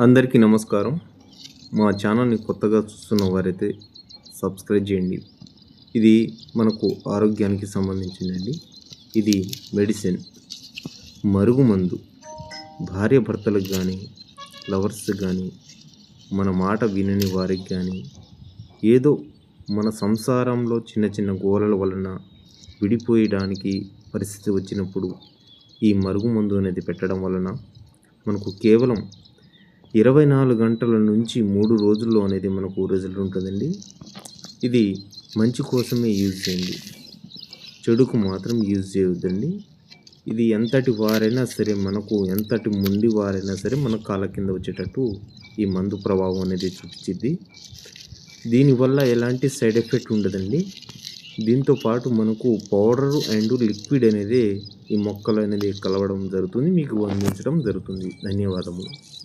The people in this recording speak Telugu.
అందరికీ నమస్కారం. మా ఛానల్‌ని కొత్తగా చూస్తున్న వారైతే సబ్స్క్రైబ్ చేయండి. ఇది మనకు ఆరోగ్యానికి సంబంధించిందండి. ఇది మెడిసిన్, మరుగుమందు. భార్యాభర్తలకు గానీ, లవర్స్ గానీ, మన మాట వినని వారికి గానీ, ఏదో మన సంసారంలో చిన్న చిన్న గోలల వలన విడిపోయడానికి పరిస్థితి వచ్చినప్పుడు ఈ మరుగుమందు అనేది పెట్టడం వలన మనకు కేవలం 24 గంటల నుంచి 3 రోజుల్లో అనేది మనకు రిజల్ట్ ఉంటుందండి. ఇది మంచి కోసమే యూజ్ చేయండి, చెడుకు మాత్రం యూజ్ చేయొద్దండి. ఇది ఎంతటి వారైనా సరే, మనకు ఎంతటి మొండి వారైనా సరే మన కాళ్ళ కింద వచ్చేటట్టు ఈ మందు ప్రభావం అనేది చూపించిద్ది. దీనివల్ల ఎలాంటి సైడ్ ఎఫెక్ట్ ఉండదండి. దీంతో పాటు మనకు పౌడరు అండ్ లిక్విడ్ అనేది ఈ మొక్కలు అనేది కలవడం జరుగుతుంది, మీకు అందించడం జరుగుతుంది. ధన్యవాదములు.